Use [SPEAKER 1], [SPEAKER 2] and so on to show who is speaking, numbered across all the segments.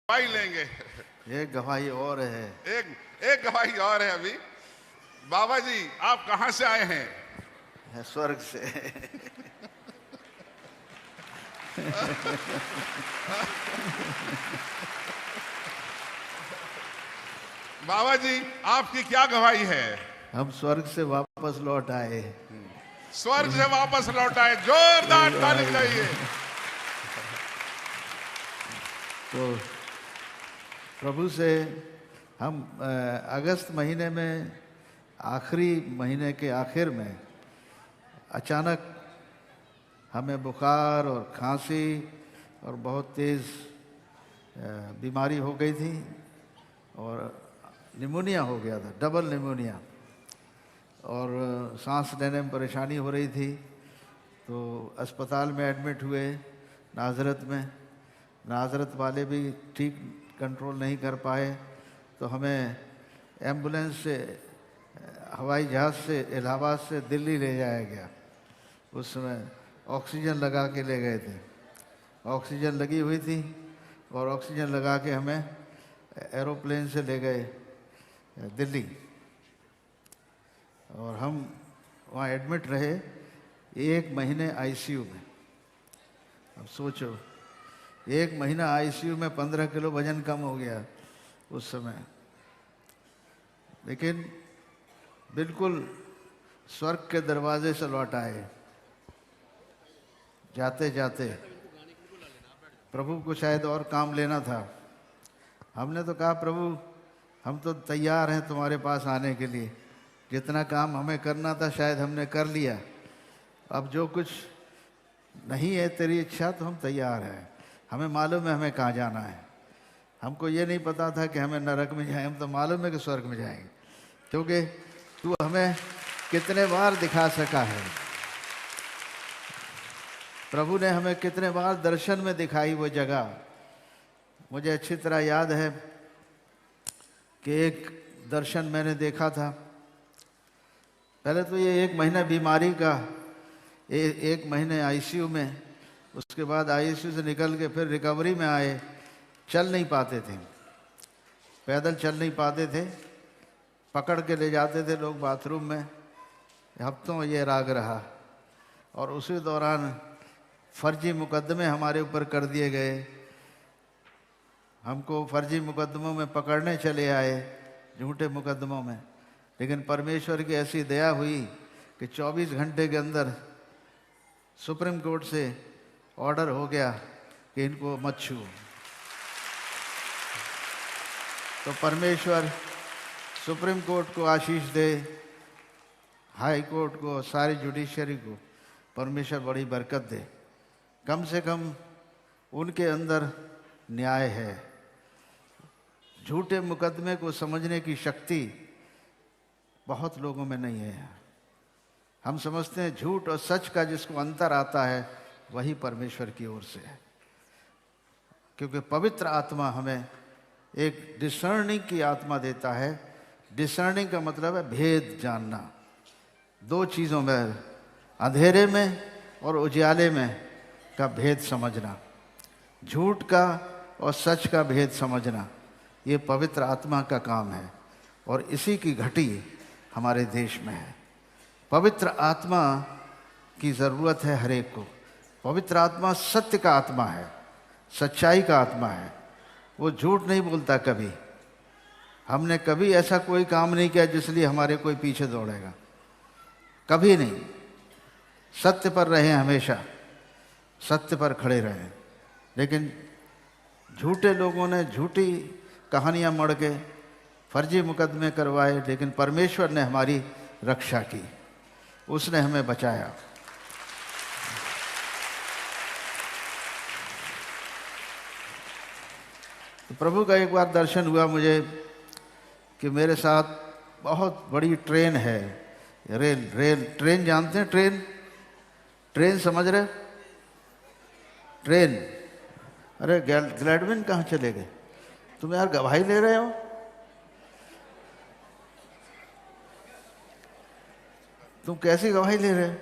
[SPEAKER 1] गवाही लेंगे।
[SPEAKER 2] एक गवाही और है।
[SPEAKER 1] एक गवाही और है अभी। बाबा जी आप कहां से आए हैं?
[SPEAKER 2] है स्वर्ग से।
[SPEAKER 1] बाबा जी आपकी क्या गवाही है?
[SPEAKER 2] हम स्वर्ग से वापस लौट आए।
[SPEAKER 1] स्वर्ग से वापस लौट आए। जोरदार ताली चाहिए।
[SPEAKER 2] तो प्रभु से हम अगस्त महीने में आखिरी महीने के आखिर में अचानक हमें बुखार और खांसी और बहुत तेज़ बीमारी हो गई थी और निमोनिया हो गया था, डबल निमोनिया, और सांस लेने में परेशानी हो रही थी। तो अस्पताल में एडमिट हुए नाज़रत में। नाज़रत वाले भी ठीक कंट्रोल नहीं कर पाए, तो हमें एम्बुलेंस से हवाई जहाज़ से इलाहाबाद से दिल्ली ले जाया गया। उस समय ऑक्सीजन लगा के ले गए थे। ऑक्सीजन लगी हुई थी और ऑक्सीजन लगा के हमें एरोप्लेन से ले गए दिल्ली, और हम वहाँ एडमिट रहे 1 महीने आईसीयू में। अब सोचो, 1 महीना आईसीयू में 15 किलो वजन कम हो गया उस समय। लेकिन बिल्कुल स्वर्ग के दरवाजे से लौट आए। जाते जाते प्रभु को शायद और काम लेना था। हमने तो कहा, प्रभु हम तो तैयार हैं तुम्हारे पास आने के लिए। जितना काम हमें करना था शायद हमने कर लिया। अब जो कुछ नहीं है तेरी इच्छा, तो हम तैयार हैं। हमें मालूम है हमें कहाँ जाना है। हमको ये नहीं पता था कि हमें नरक में जाए, हम तो मालूम है कि स्वर्ग में जाएंगे, क्योंकि तू हमें कितने बार दिखा सका है। प्रभु ने हमें कितने बार दर्शन में दिखाई वो जगह। मुझे अच्छी तरह याद है कि एक दर्शन मैंने देखा था। पहले तो ये 1 महीना बीमारी का, 1 महीने आईसीयू में, उसके बाद आईसीयू से निकल के फिर रिकवरी में आए। चल नहीं पाते थे, पैदल चल नहीं पाते थे, पकड़ के ले जाते थे लोग बाथरूम में। हफ्तों ये राग रहा। और उसी दौरान फर्जी मुकदमे हमारे ऊपर कर दिए गए। हमको फर्जी मुकदमों में पकड़ने चले आए, झूठे मुकदमों में। लेकिन परमेश्वर की ऐसी दया हुई कि 24 घंटे के अंदर सुप्रीम कोर्ट से ऑर्डर हो गया कि इनको मत छू। तो परमेश्वर सुप्रीम कोर्ट को आशीष दे, हाई कोर्ट को, सारी जुडिशरी को परमेश्वर बड़ी बरकत दे। कम से कम उनके अंदर न्याय है। झूठे मुकदमे को समझने की शक्ति बहुत लोगों में नहीं है। हम समझते हैं झूठ और सच का जिसको अंतर आता है वही परमेश्वर की ओर से है, क्योंकि पवित्र आत्मा हमें एक डिसर्निंग की आत्मा देता है। डिसर्निंग का मतलब है भेद जानना। 2 चीज़ों में, अंधेरे में और उजाले में का भेद समझना, झूठ का और सच का भेद समझना, ये पवित्र आत्मा का काम है। और इसी की घटी हमारे देश में है। पवित्र आत्मा की ज़रूरत है हर एक को। पवित्र आत्मा सत्य का आत्मा है, सच्चाई का आत्मा है। वो झूठ नहीं बोलता कभी। हमने कभी ऐसा कोई काम नहीं किया जिसलिए हमारे कोई पीछे दौड़ेगा, कभी नहीं। सत्य पर रहें, हमेशा सत्य पर खड़े रहें। लेकिन झूठे लोगों ने झूठी कहानियां मढ़ के फर्जी मुकदमे करवाए, लेकिन परमेश्वर ने हमारी रक्षा की, उसने हमें बचाया। तो प्रभु का एक बार दर्शन हुआ मुझे कि मेरे साथ बहुत बड़ी ट्रेन है, ट्रेन जानते हैं? ट्रेन समझ रहे? ट्रेन, अरे ग्लैडविन कहाँ चले गए? तुम यार गवाही ले रहे हो? तुम कैसी गवाही ले रहे हो?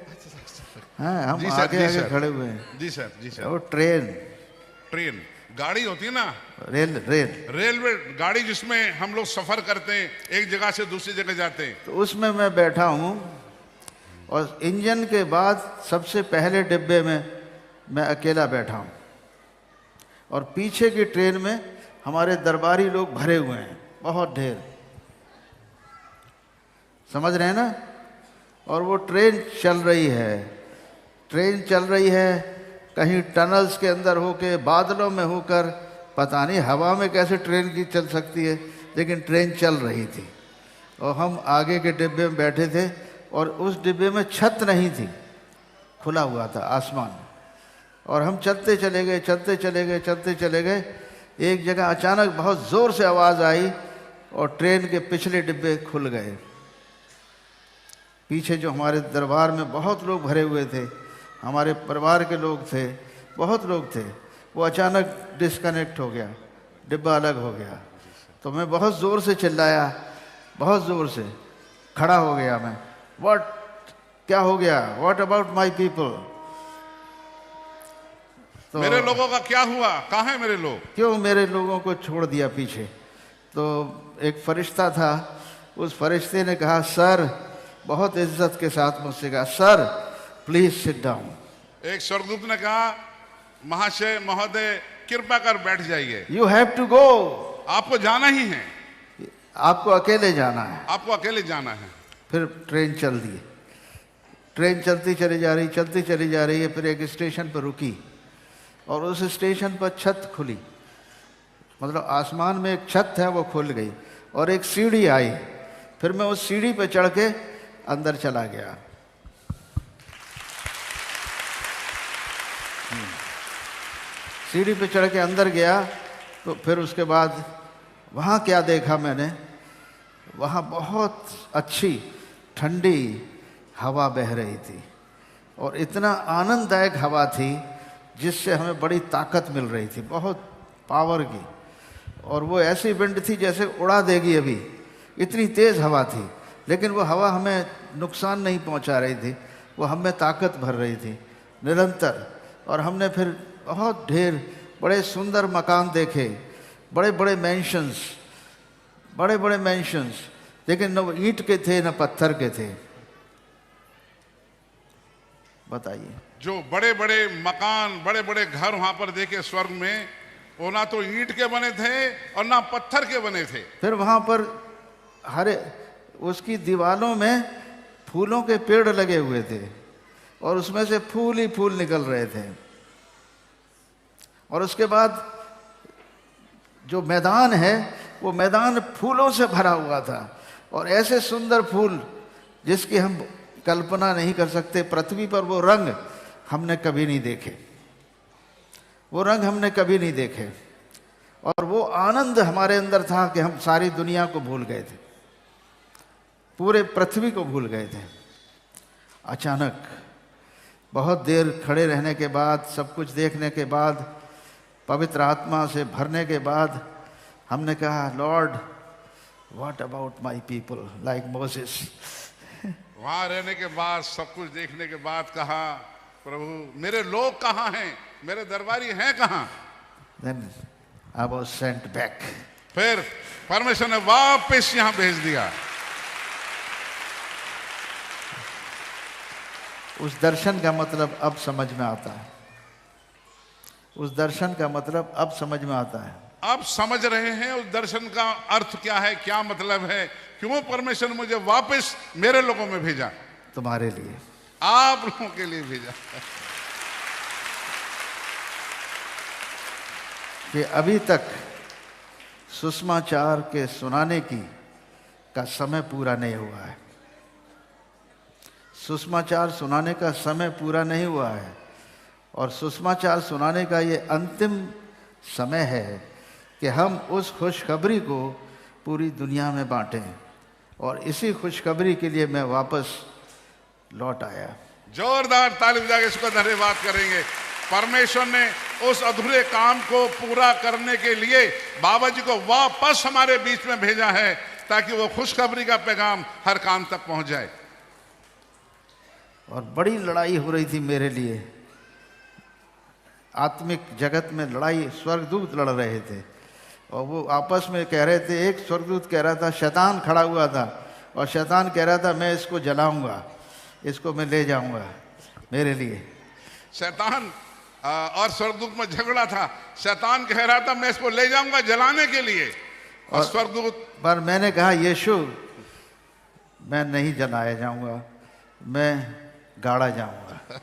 [SPEAKER 2] हाँ, हम आगे खड़े हुए हैं।
[SPEAKER 1] जी सर।
[SPEAKER 2] वो ट्रेन
[SPEAKER 1] गाड़ी होती है ना,
[SPEAKER 2] रेल रेल
[SPEAKER 1] रेलवे गाड़ी जिसमें हम लोग सफर करते हैं, एक जगह से दूसरी जगह जाते हैं,
[SPEAKER 2] तो उसमें मैं बैठा हूँ और इंजन के बाद सबसे पहले डिब्बे में मैं अकेला बैठा हूँ और पीछे की ट्रेन में हमारे दरबारी लोग भरे हुए हैं, बहुत ढेर, समझ रहे हैं ना। और वो ट्रेन चल रही है, ट्रेन चल रही है, कहीं टनल्स के अंदर होके, बादलों में होकर, पता नहीं हवा में कैसे ट्रेन की चल सकती है, लेकिन ट्रेन चल रही थी और हम आगे के डिब्बे में बैठे थे और उस डिब्बे में छत नहीं थी, खुला हुआ था आसमान, और हम चलते चले गए, चलते चले गए, चलते चले गए। एक जगह अचानक बहुत ज़ोर से आवाज़ आई और ट्रेन के पिछले डिब्बे खुल गए। पीछे जो हमारे दरबार में बहुत लोग भरे हुए थे, हमारे परिवार के लोग थे, बहुत लोग थे, वो अचानक डिस्कनेक्ट हो गया, डिब्बा अलग हो गया। तो मैं बहुत ज़ोर से चिल्लाया, बहुत ज़ोर से खड़ा हो गया मैं, व्हाट, क्या हो गया, व्हाट अबाउट माई पीपल। तो
[SPEAKER 1] मेरे लोगों का क्या हुआ, कहाँ है मेरे लोग,
[SPEAKER 2] क्यों मेरे लोगों को छोड़ दिया पीछे। तो एक फरिश्ता था, उस फरिश्ते ने कहा, सर, बहुत इज्जत के साथ मुझसे कहा, सर प्लीज सिट डाउन।
[SPEAKER 1] एक स्वर्गदूत ने कहा, महाशय महोदय कृपा कर बैठ जाइए,
[SPEAKER 2] यू हैव टू गो,
[SPEAKER 1] आपको जाना ही है,
[SPEAKER 2] आपको अकेले जाना है,
[SPEAKER 1] आपको अकेले जाना है।
[SPEAKER 2] फिर ट्रेन चल दी, ट्रेन चलती चली जा रही, चलती चली जा रही है, फिर एक स्टेशन पर रुकी और उस स्टेशन पर छत खुली, मतलब आसमान में एक छत है वो खुल गई और एक सीढ़ी आई, फिर मैं उस सीढ़ी पर चढ़ के अंदर चला गया। सीढ़ी पे चढ़ के अंदर गया तो फिर उसके बाद वहाँ क्या देखा मैंने, वहाँ बहुत अच्छी ठंडी हवा बह रही थी और इतना आनंददायक हवा थी जिससे हमें बड़ी ताकत मिल रही थी, बहुत पावर की, और वो ऐसी विंड थी जैसे उड़ा देगी अभी, इतनी तेज़ हवा थी, लेकिन वो हवा हमें नुकसान नहीं पहुंचा रही थी, वो हमें ताकत भर रही थी निरंतर। और हमने फिर बहुत ढेर बड़े सुंदर मकान देखे, बड़े बड़े मैंशंस, बड़े बड़े मैंशंस, लेकिन न ईंट के थे न पत्थर के थे। बताइए,
[SPEAKER 1] जो बड़े बड़े मकान, बड़े बड़े घर वहां पर देखे स्वर्ग में, वो ना तो ईंट के बने थे और ना पत्थर के बने थे।
[SPEAKER 2] फिर वहां पर हरे उसकी दीवालों में फूलों के पेड़ लगे हुए थे और उसमें से फूल ही फूल निकल रहे थे। और उसके बाद जो मैदान है वो मैदान फूलों से भरा हुआ था और ऐसे सुंदर फूल जिसकी हम कल्पना नहीं कर सकते। पृथ्वी पर वो रंग हमने कभी नहीं देखे, वो रंग हमने कभी नहीं देखे। और वो आनंद हमारे अंदर था कि हम सारी दुनिया को भूल गए थे, पूरे पृथ्वी को भूल गए थे। अचानक बहुत देर खड़े रहने के बाद, सब कुछ देखने के बाद, पवित्र आत्मा से भरने के बाद हमने कहा, Lord what about my people, like Moses.
[SPEAKER 1] वहां रहने के बाद, सब कुछ देखने के बाद कहा, प्रभु मेरे लोग कहाँ हैं, मेरे दरबारी हैं कहाँ।
[SPEAKER 2] Then I was sent back.
[SPEAKER 1] फिर परमेश्वर ने वापस यहाँ भेज दिया।
[SPEAKER 2] उस दर्शन का मतलब अब समझ में आता है, उस दर्शन का मतलब अब समझ में आता है।
[SPEAKER 1] अब समझ रहे हैं उस दर्शन का अर्थ क्या है, क्या मतलब है, क्यों परमेश्वर ने मुझे वापस मेरे लोगों में भेजा,
[SPEAKER 2] तुम्हारे लिए,
[SPEAKER 1] आप लोगों के लिए भेजा।
[SPEAKER 2] कि अभी तक सुसमाचार के सुनाने का समय पूरा नहीं हुआ है, सुसमाचार सुनाने का समय पूरा नहीं हुआ है और सुसमाचार सुनाने का ये अंतिम समय है कि हम उस खुशखबरी को पूरी दुनिया में बांटें। और इसी खुशखबरी के लिए मैं वापस लौट आया।
[SPEAKER 1] जोरदार ताली बजा के इसको धन्यवाद करेंगे। परमेश्वर ने उस अधूरे काम को पूरा करने के लिए बाबा जी को वापस हमारे बीच में भेजा है ताकि वो खुशखबरी का पैगाम हर कान तक पहुंच जाए।
[SPEAKER 2] और बड़ी लड़ाई हो रही थी मेरे लिए, आत्मिक जगत में लड़ाई स्वर्गदूत लड़ रहे थे और वो आपस में कह रहे थे, एक स्वर्गदूत कह रहा था, शैतान खड़ा हुआ था और शैतान कह रहा था मैं इसको जलाऊंगा, इसको मैं ले जाऊंगा मेरे लिए।
[SPEAKER 1] शैतान और स्वर्गदूत में झगड़ा था। शैतान कह रहा था मैं इसको ले जाऊंगा जलाने के लिए, और स्वर्गदूत
[SPEAKER 2] पर मैंने कहा यीशु मैं नहीं जलाया जाऊंगा, मैं गाड़ा जाऊंगा।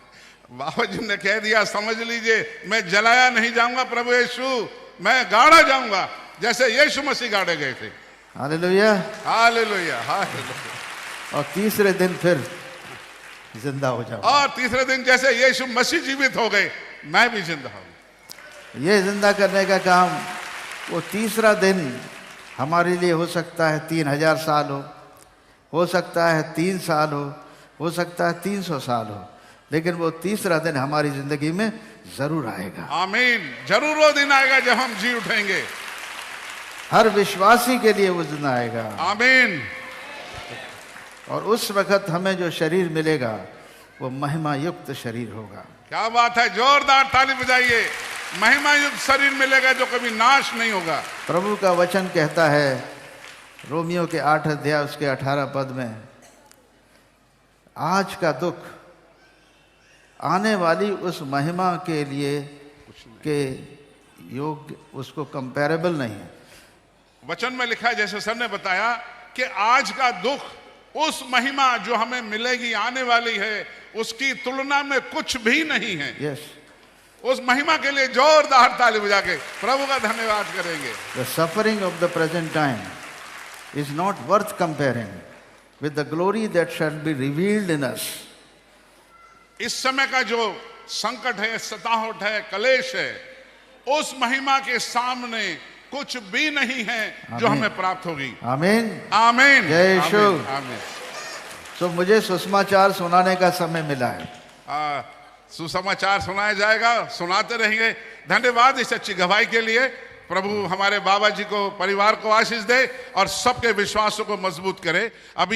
[SPEAKER 1] बाबा जी ने कह दिया, समझ लीजिए मैं जलाया नहीं जाऊंगा प्रभु यीशु, मैं गाड़ा जाऊंगा जैसे यीशु मसीह गाड़े गए थे।
[SPEAKER 2] Hallelujah,
[SPEAKER 1] hallelujah, hallelujah.
[SPEAKER 2] और तीसरे दिन फिर जिंदा हो जाऊंगा।
[SPEAKER 1] और तीसरे दिन जैसे यीशु मसीह जीवित हो गए, मैं भी जिंदा हूं।
[SPEAKER 2] ये जिंदा करने का काम, वो तीसरा दिन हमारे लिए हो सकता है 3000 साल हो सकता है 3 साल हो सकता है 300 साल हो, लेकिन वो तीसरा दिन हमारी जिंदगी में जरूर आएगा।
[SPEAKER 1] आमीन। जरूर वो दिन आएगा जब हम जी उठेंगे।
[SPEAKER 2] हर विश्वासी के लिए वो दिन आएगा।
[SPEAKER 1] आमीन।
[SPEAKER 2] और उस वक्त हमें जो शरीर मिलेगा वो महिमा युक्त शरीर होगा।
[SPEAKER 1] क्या बात है, जोरदार ताली बजाइए। महिमा युक्त शरीर मिलेगा जो कभी नाश नहीं होगा।
[SPEAKER 2] प्रभु का वचन कहता है रोमियो के 8 अध्याय उसके 18 पद में, आज का दुख आने वाली उस महिमा के लिए के योग्य, उसको कंपैरेबल नहीं है।
[SPEAKER 1] वचन में लिखा है, जैसे सर ने बताया, कि आज का दुख उस महिमा जो हमें मिलेगी, आने वाली है, उसकी तुलना में कुछ भी नहीं है।
[SPEAKER 2] यस,
[SPEAKER 1] उस महिमा के लिए जोरदार ताली बजा के प्रभु का धन्यवाद करेंगे।
[SPEAKER 2] The suffering of the present time is not worth comparing with the glory that shall be revealed in us.
[SPEAKER 1] इस समय का जो संकट है, सताहट है, कलेश है, उस महिमा के सामने कुछ भी नहीं है जो हमें प्राप्त होगी।
[SPEAKER 2] आमीन,
[SPEAKER 1] आमीन,
[SPEAKER 2] जय यीशु।
[SPEAKER 1] आमीन।
[SPEAKER 2] तो मुझे सुसमाचार सुनाने का समय मिला है।
[SPEAKER 1] सुसमाचार सुनाया जाएगा, सुनाते रहेंगे। धन्यवाद इस अच्छी गवाही के लिए। प्रभु हमारे बाबा जी को, परिवार को आशीष दे और सबके विश्वासों को मजबूत करे। अभी